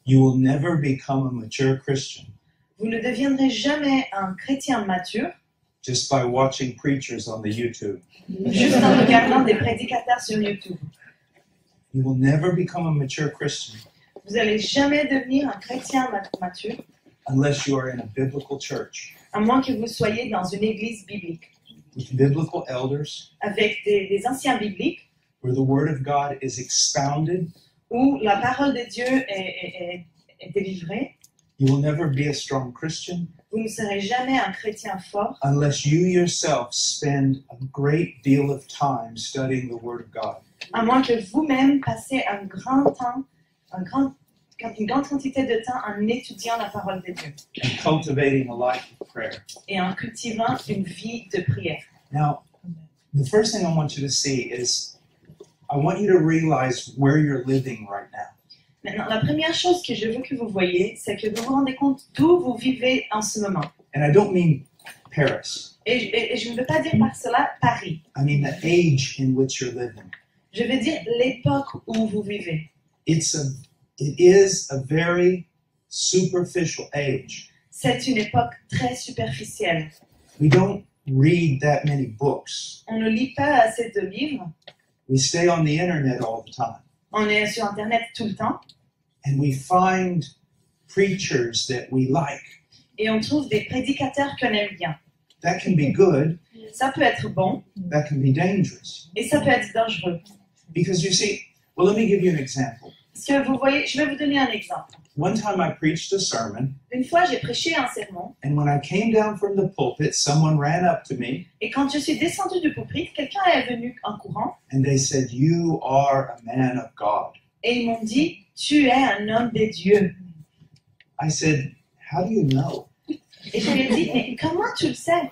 You will never become a mature Christian Vous ne deviendrez jamais un chrétien mature just by watching preachers on the YouTube. juste en regardant des prédicateurs sur YouTube. You will never become a mature Christian Vous n'allez jamais devenir un chrétien mature unless you are in a biblical church à moins que vous soyez dans une église biblique with biblical elders avec des anciens bibliques where the Word of God is expounded. où la parole de Dieu est délivrée. You will never be a strong Christian Vous ne serez jamais un chrétien fort unless you yourself spend a great deal of time studying the Word of God. à moins que vous-même passez une grande quantité de temps en étudiant la parole de Dieu And cultivating a life of prayer. et en cultivant une vie de prière. Now, the first thing I want you to see is I want you to realize where you're living right now. Maintenant, la première chose que je veux que vous voyez, c'est que vous vous rendez compte d'où vous vivez en ce moment. And I don't mean Paris. Et je ne veux pas dire par cela Paris. I mean the age in which you're living. Je veux dire l'époque où vous vivez. It is a very superficial age. C'est une époque très superficielle. We don't read that many books. On ne lit pas assez de livres. We stay on the internet all the time. On est sur Internet tout le temps. And we find preachers that we like. Et on trouve des prédicateurs qu'on aime bien. That can be good. Ça peut être bon That can be dangerous. et ça peut être dangereux. Because you see, well, let me give you an example. Parce que vous voyez, je vais vous donner un exemple. One time I preached a sermon, Une fois, j'ai prêché un sermon and when I came down from the pulpit, someone ran up to me et quand je suis descendue du pupitre, quelqu'un est venu en courant and they said, "You are a man of God." et ils m'ont dit « Tu es un homme des dieux ». I said, "How do you know? Et je lui ai dit « Mais comment tu le sais?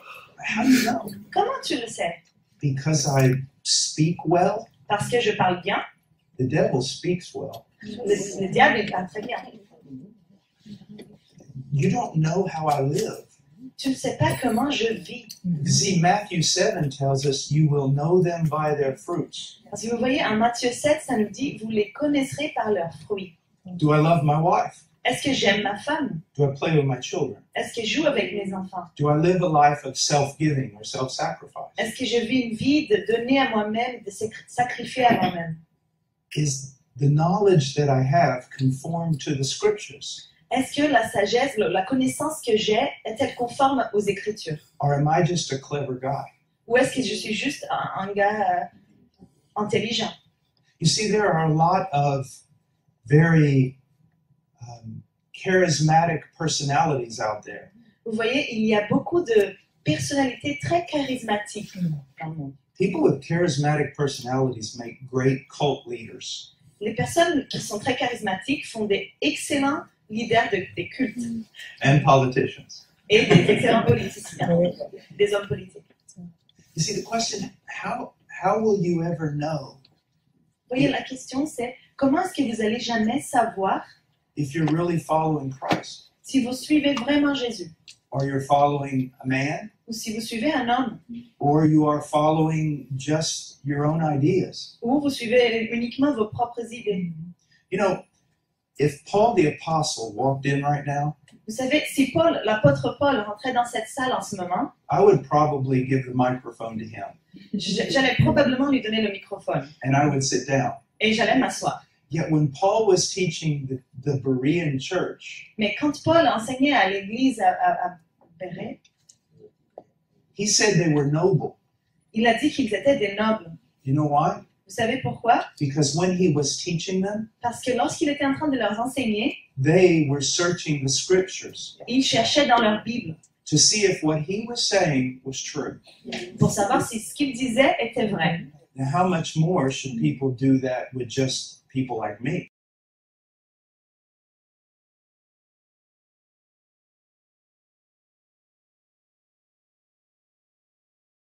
How do you know?" Comment tu le sais? Because I speak well. Parce que je parle bien. The devil speaks well. Le diable, il parle très bien. You don't know how I live. Tu ne sais pas comment je vis. See, Matthew 7 tells us you will know them by their fruits. Parce que vous voyez, en Matthieu 7, ça nous dit « Vous les connaîtrez par leurs fruits ». Do I love my wife? Est-ce que j'aime ma femme? Do I play with my children? Est-ce que je joue avec mes enfants? Do I live a life of self-giving or self-sacrifice? Est-ce que je vis une vie de donner à moi-même, de sacrifier à moi-même? Is the knowledge that I have conformed to the scriptures? Est-ce que la sagesse, la connaissance que j'ai, est-elle conforme aux Écritures? Or am I just a clever guy? Ou est-ce que je suis juste un gars intelligent? You see, there are a lot of very charismatic personalities out there. Vous voyez, il y a beaucoup de personnalités très charismatiques dans le monde. People with charismatic personalities make great cult leaders. Les personnes qui sont très charismatiques font des excellents leaders des cultes And politicians. et des excellents politiciens, des hommes politiques. You see, the question, how will you ever know Vous voyez, la question c'est comment est-ce que vous allez jamais savoir if you're really following Christ? si vous suivez vraiment Jésus Or you're following a man? ou si vous suivez un homme Or you are following just your own ideas? ou vous suivez uniquement vos propres idées. You know, if Paul the Apostle walked in right now, Vous savez, si Paul, l'apôtre Paul rentrait dans cette salle en ce moment, I would probably give the microphone to him j'allais probablement lui donner le microphone and I would sit down. et j'allais m'asseoir. Yet when Paul was teaching the Berean church, Mais quand Paul enseignait à l'église à Bérée, he said they were noble. il a dit qu'ils étaient des nobles. You know why? Vous savez pourquoi? Because when he was teaching them, Parce que lorsqu'il était en train de leur enseigner, they were searching the scriptures il cherchait dans leur Bible to see if what he was saying was true. pour savoir si ce qu'il disait était vrai. Now, how much more should people do that with just people like me?